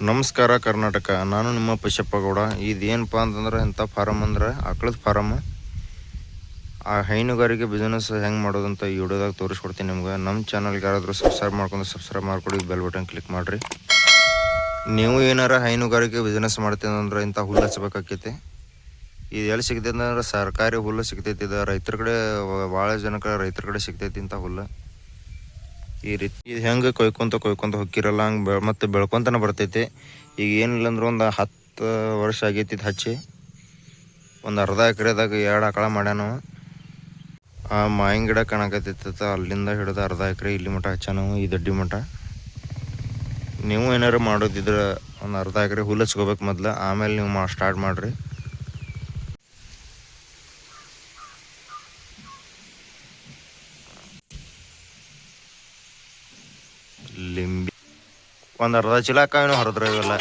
ನಮಸ್ಕಾರ ಕರ್ನಾಟಕ. ನಾನು ನಿಮ್ಮ ಪಶಪ್ಪಗೌಡ. ಇದೇನಪ್ಪ ಅಂತಂದ್ರೆ ಇಂಥ ಫಾರಮ್ ಅಂದ್ರೆ ಆಕಳದ ಫಾರಮ್. ಆ ಹೈನುಗಾರಿಕೆ ಬಿಸ್ನೆಸ್ ಹೆಂಗೆ ಮಾಡೋದಂತ ಈ ವಿಡಿಯೋದಾಗ ತೋರಿಸ್ಕೊಡ್ತೀನಿ ನಿಮ್ಗೆ. ನಮ್ಮ ಚಾನಲ್ಗೆ ಯಾರಾದರೂ ಸಬ್ಸ್ಕ್ರೈಬ್ ಮಾಡ್ಕೊಡಿ, ಬೆಲ್ ಬಟನ್ ಕ್ಲಿಕ್ ಮಾಡಿರಿ. ನೀವು ಏನಾರ ಹೈನುಗಾರಿಕೆ ಬಿಸ್ನೆಸ್ ಮಾಡ್ತೀನಿ ಅಂದ್ರೆ ಇಂಥ ಹುಲ್ಲು ಹಚ್ಬೇಕಾಕೈತಿ. ಇದು ಎಲ್ಲಿ ಸಿಗ್ತೈತೆ ಅಂದ್ರೆ ಸರ್ಕಾರಿ ಹುಲ್ಲು ಸಿಗ್ತೈತಿ. ಇದು ರೈತರ ಕಡೆ ಭಾಳ ಜನಕ್ಕೆ ರೈತರ ಕಡೆ ಸಿಗ್ತೈತಿ ಇಂಥ ಹುಲ್ಲು. ಈ ರೀತಿ ಇದು ಹೆಂಗೆ ಕೊಯ್ಕೊಂತ ಹೊಕ್ಕಿರಲ್ಲ ಹಂಗೆ ಮತ್ತು ಬೆಳ್ಕೊತನ ಬರ್ತೈತಿ. ಈಗ ಏನಿಲ್ಲ ಅಂದ್ರೆ ಒಂದು 10 ವರ್ಷ ಆಗೈತಿ ಇದು ಹಚ್ಚಿ. ಒಂದು ಅರ್ಧ ಎಕರೆದಾಗ 2 ಆಕಳ ಮಾಡ್ಯಾನ. ಆ ಮಾವಿನ ಗಿಡ ಕಾಣಕತ್ತೈತ, ಅಲ್ಲಿಂದ ಹಿಡಿದು ಅರ್ಧ ಎಕರೆ ಇಲ್ಲಿ ಮಟ್ಟ ಹಚ್ಚಾನ, ಈ ದಡ್ಡಿ ಮಟ್ಟ. ನೀವು ಏನಾರು ಮಾಡೋದಿದ್ರೆ ಒಂದು ಅರ್ಧ ಎಕರೆ ಹುಲ್ಲು ಹಚ್ಕೋಬೇಕು ಮೊದಲು, ಆಮೇಲೆ ನೀವು ಸ್ಟಾರ್ಟ್ ಮಾಡಿರಿ. ಲಿಂಬಿ ಒಂದು ಅರ್ಧ ಚೀಲ ಕಾಯಿನೂ ಹರಿದ್ರೆ ಇವೆಲ್ಲ.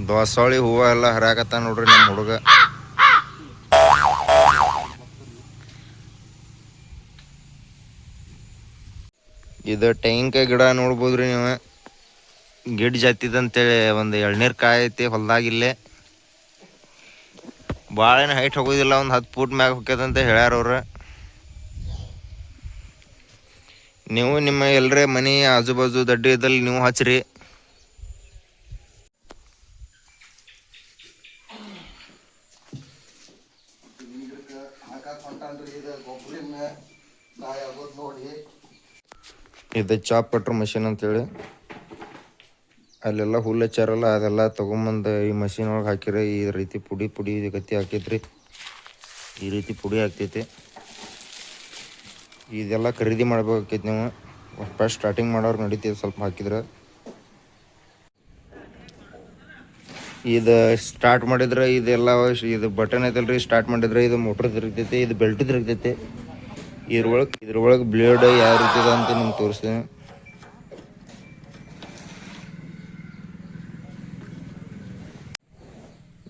ದಾಸವಾಳಿ ಹೂವು ಎಲ್ಲ ಹರಿಯಾಕತ್ತ ನೋಡ್ರಿ ನಮ್ಮ ಹುಡುಗ. ಇದು ತೆಂಗಿನಕಾಯಿ ಗಿಡ ನೋಡ್ಬೋದ್ರಿ ನೀವು. ಗಿಡ ಜಾತಿದಂತೇಳಿ ಒಂದು ಎಳ್ನೀರು ಕಾಯಿ ಐತಿ ಹೊಲ್ದಾಗಿಲ್ಲೇ. ಭಾಳ ಏನು ಹೈಟ್ ಹೋಗೋದಿಲ್ಲ, ಒಂದು 10 ಫೂಟ್ ಮ್ಯಾಗ ಹೋಗ್ಯದಂತ ಹೇಳ್ಯಾರ ಅವ್ರು. ನೀವು ನಿಮ್ಮ ಎಲ್ಲರೇ ಮನೆ ಆಜು ಬಾಜು ದಡ್ಡಿ ಇದ್ದಲ್ಲಿ ನೀವು ಹಚ್ಚಿರಿ. ಇದು ಚಾಪ್ ಕಟ್ರ್ ಮಷಿನ್ ಅಂತೇಳಿ, ಅಲ್ಲೆಲ್ಲ ಹುಲ್ಲು ಹಚ್ಚಾರಲ್ಲ ಅದೆಲ್ಲ ತೊಗೊಂಬಂದು ಈ ಮಷಿನ್ ಒಳಗೆ ಹಾಕಿರಿ. ಈ ರೀತಿ ಪುಡಿ ಗತಿ ಹಾಕೈತ್ರಿ. ಈ ರೀತಿ ಪುಡಿ ಆಗ್ತೈತಿ. ಇದೆಲ್ಲ ಖರೀದಿ ಮಾಡ್ಬೇಕಾಕೈತಿ. ನೀವು ಫಸ್ಟ್ ಸ್ಟಾರ್ಟಿಂಗ್ ಮಾಡೋರು ನಡೀತೈತೆ ಸ್ವಲ್ಪ ಹಾಕಿದ್ರೆ. ಇದು ಸ್ಟಾರ್ಟ್ ಮಾಡಿದ್ರೆ ಇದೆಲ್ಲ ಇದು ಬಟನ್ ಐತಲ್ರಿ, ಸ್ಟಾರ್ಟ್ ಮಾಡಿದ್ರೆ ಇದು ಮೋಟ್ರ್ ತಿರುಗ್ತೈತಿ, ಇದು ಬೆಲ್ಟ್ ತಿರುಗ್ತೈತಿ. ಇದ್ರೊಳಗೆ ಬ್ಲೇಡ್ ಯಾವ ರೀತಿ ಇದೆ ಅಂತ ನಿಮ್ಗೆ ತೋರಿಸ್ತೀನಿ.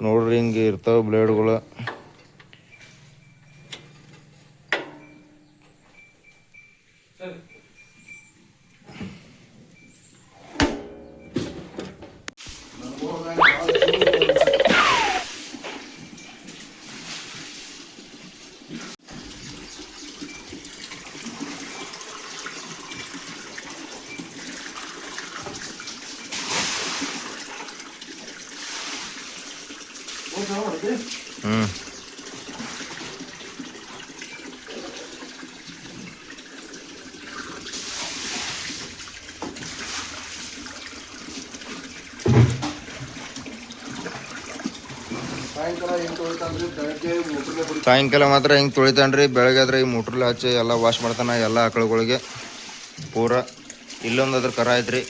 ನೋಡ್ರಿ ಹಿಂಗೆ ಇರ್ತಾವೆ ಬ್ಲೇಡ್ಗಳು. ಸಾಯಂಕಾಲ ಮಾತ್ರ ಹಿಂಗೆ ತೊಳಿತಾನ್ರಿ. ಬೆಳಗ್ಗೆ ಆದ್ರೆ ಈ ಮೋಟ್ರಲ್ಲಿ ಹಚ್ಚಿ ಎಲ್ಲ ವಾಶ್ ಮಾಡ್ತಾನೆ ಎಲ್ಲ ಆಕಳುಗಳಿಗೆ ಪೂರ. ಇಲ್ಲೊಂದು ಅದ್ರ ಕರ ಐತ್ರಿ.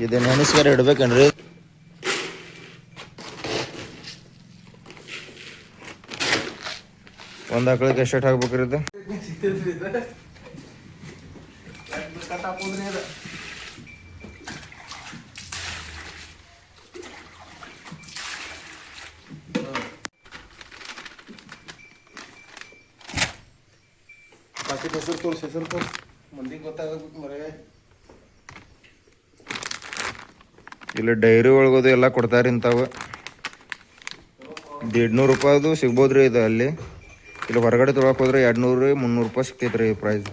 ಇದು ನೆನೆಸ್ಕಾರ ಇಡ್ಬೇಕೇನ್ರಿ? ಒಂದು ಆಕಳಿಗೆ ಎಷ್ಟು ಹಾಕ್ಬೇಕ್ರಿ ಇದು? ಹೆಸರು ತೋರ್ಸಿ ಮಂದಿಗೆ ಗೊತ್ತಾಗಬೇಕು ಮರೆ. ಇಲ್ಲ ಡೈರಿ ಒಳಗೋದು ಎಲ್ಲ ಕೊಡ್ತಾರೆ ಇಂಥವು. 150 ರೂಪಾಯ್ದು ಸಿಗ್ಬೋದ್ರಿ ಇದು ಅಲ್ಲಿ. ಇಲ್ಲಿ ಹೊರಗಡೆ ತೊಗೊಳಕ್ಕೆ ಹೋದ್ರೆ 200-300 ರೂಪಾಯಿ ಸಿಗ್ತೈತೆ ರೀ ಪ್ರೈಸ್.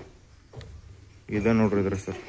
ಇದೆ ನೋಡ್ರಿ ಇದ್ರ ಸರ್.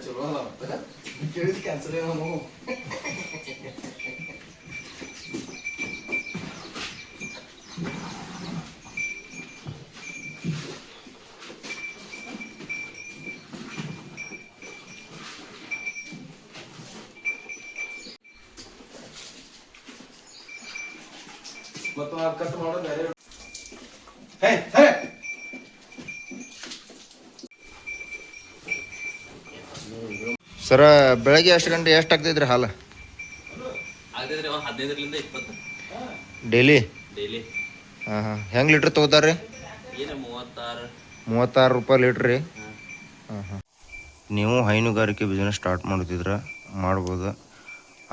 ಚಲೋ ಅಲ್ಲ ಕೇಳಿದ್ ಕ್ಯಾನ್ಸಲ್ ನಾನು ಮತ್ತು ಕಟ್ ಮಾಡೋದು ಬೇರೆ ಹೇ ಹೇ ಸರ ಬೆಳಗ್ಗೆ ಎಷ್ಟು ಗಂಟೆ ಎಷ್ಟು ಆಗ್ತೈತ್ರಿ ಹಾಲು ಆಗ್ತೈತ್ರಿ 15ರಿಂದ 20 ಡೈಲಿ ಡೈಲಿ. ಹಾಂ ಹೆಂಗೆ ಲೀಟ್ರ್ ತೊಗೋತಾರ್ರಿ? ಏನು 36 36 ರೂಪಾಯಿ ಲೀಟ್ರ್ ರೀ. ಹಾಂ ನೀವು ಹೈನುಗಾರಿಕೆ ಬಿಸ್ನೆಸ್ ಸ್ಟಾರ್ಟ್ ಮಾಡ್ತಿದ್ರೆ ಮಾಡ್ಬೋದು.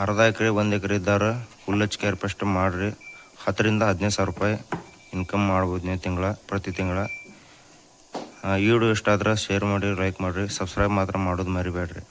ಅರ್ಧ ಎಕರೆ 1 ಎಕರೆ ಇದ್ದಾರೆ ಫುಲ್ ಕೇರ್ ಫಸ್ಟ್ ಮಾಡಿರಿ. 10ರಿಂದ 15 ಸಾವಿರ ರೂಪಾಯಿ ಇನ್ಕಮ್ ಮಾಡ್ಬೋದು ನೀವು ಪ್ರತಿ ತಿಂಗಳ. ಈ ವಿಡಿಯೋ ಇಷ್ಟ ಆದ್ರೆ ಶೇರ್ ಮಾಡಿ, ಲೈಕ್ ಮಾಡಿರಿ, ಸಬ್ಸ್ಕ್ರೈಬ್ ಮಾತ್ರ ಮಾಡೋದು ಮರಿಬೇಡ್ರಿ.